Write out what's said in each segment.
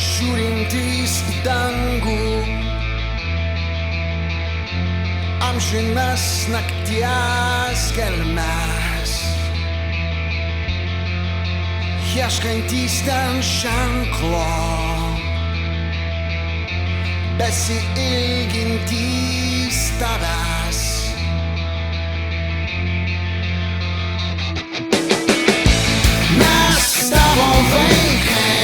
Žiūrintys į dangų, amžinas nakties gelmes, ieškantys ten ženklo, besiilgintys tavęs. Mes tavo vaikai,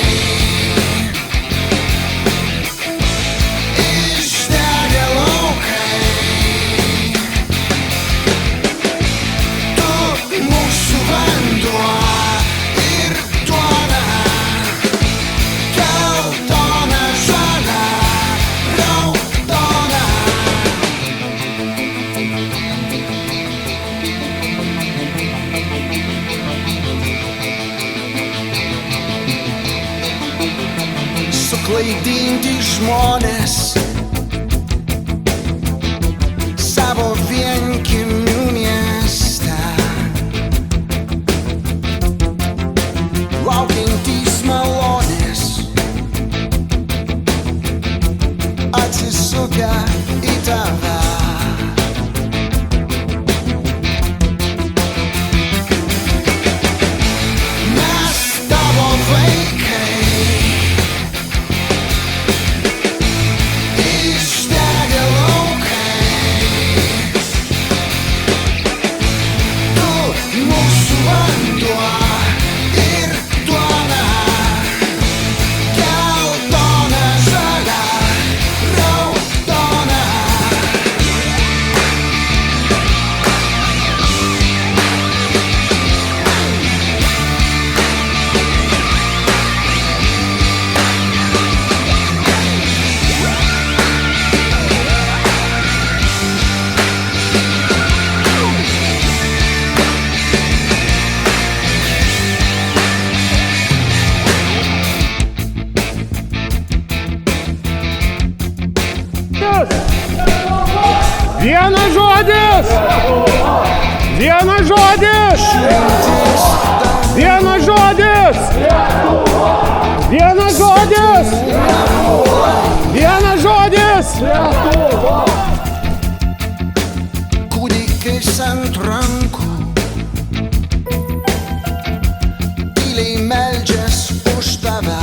suklaidinti žmonės savo vienkiemių mieste, laukiantys malonės, atsisukę į tave. Mes tavo vaikai, Vienas žodis! Vienas žodis! Vienas žodis! Vienas žodis! Vienas žodis! Kūdikis ant rankų tyliai meldžias už tave.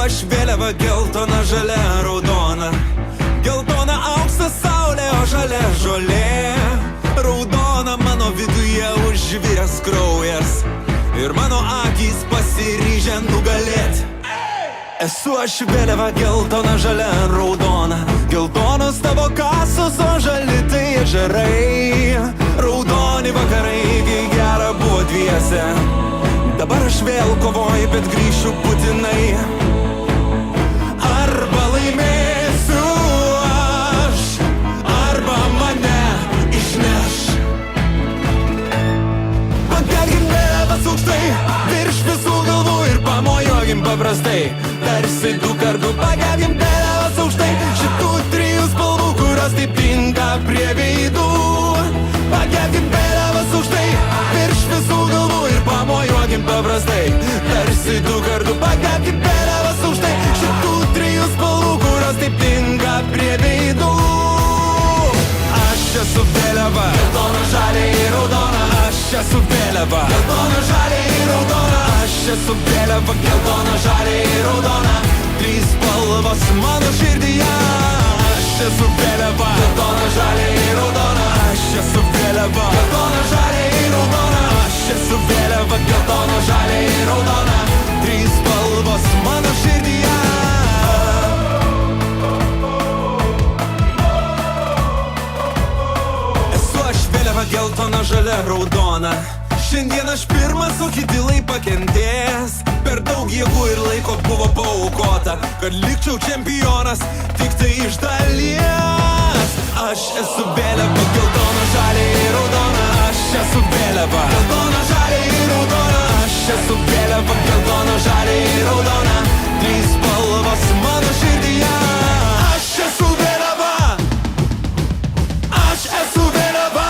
Aš vėliava geltona, žalia, raudona. Geltona auksas saulė, o žalia žolė. Raudona mano viduje užviręs kraujas ir mano akys pasiryžę nugalėti. Esu aš vėliava geltona, žalia, raudona. Geltonos tavo kasos, o žali tai ežerai. Raudoni vakarai, kai gera buvo dviese. Dabar aš vėl kovoju, bet grįšiu būtinai. Arba laimėsiu aš, arba mane išneš. Pakelkim vėliavas aukštai, virš visų galvų ir pamojuokim paprastai. Tarsi du kartų pakelkim vėliavas aukštai, šitų trijų spalvų, kurios taip tinka prie veidų. Pakelkim vėliavas aukštai, virš visų galvų ir pamojuokim paprastai. Tarsi du kartų pakelkim vėliavas aukštai, šitų trijų spalvų, kurios taip tinka prie veidų. Aš esu vėliava, geltona, žalia ir raudona. Aš esu vėliava, geltona, žalia ir raudona. Aš esu vėliava, geltona, žalia ir raudona. Trys spalvos mano širdyje. Aš esu vėliava, geltona, žalia ir raudona. Aš esu vėliava, geltona, žalia ir raudona. Aš esu vėliava, geltona, žalia ir raudona. Trys spalvos mano širdyje. Esu aš vėliava, geltona, žalia, raudona. Šiandien aš pirmas, o kiti lai pakentės. Per daug jėgų ir laiko buvo paaukota, kad likčiau čempionas tik tai iš dalies. Aš esu vėliava, geltona, žalia ir raudona. Aš esu vėliava, geltona, žalia ir raudona. Aš esu vėliava, geltona, žalia ir raudona. Trys spalvos mano širdyje. Aš esu vėliava, aš esu vėliava.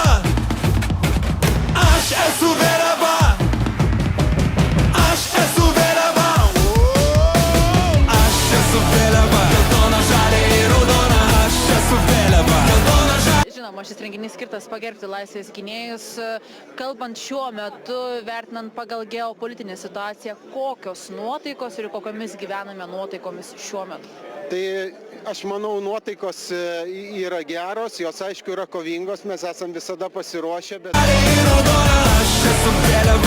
Aš esu vėliava, aš esu vėliava. Aš esu vėliava, geltona, žalia ir raudona. Aš esu vėliava, geltona, žalia. Žinoma, šis renginys skirtas pagerbti laisvės gynėjus. Kalbant šiuo metu, vertinant pagal geopolitinę situaciją, kokios nuotaikos ir kokiomis gyvename nuotaikomis šiuo metu? Tai aš manau, nuotaikos yra geros, jos aišku yra kovingos, mes esam visada pasiruošę, bet... Aš esu vėliava.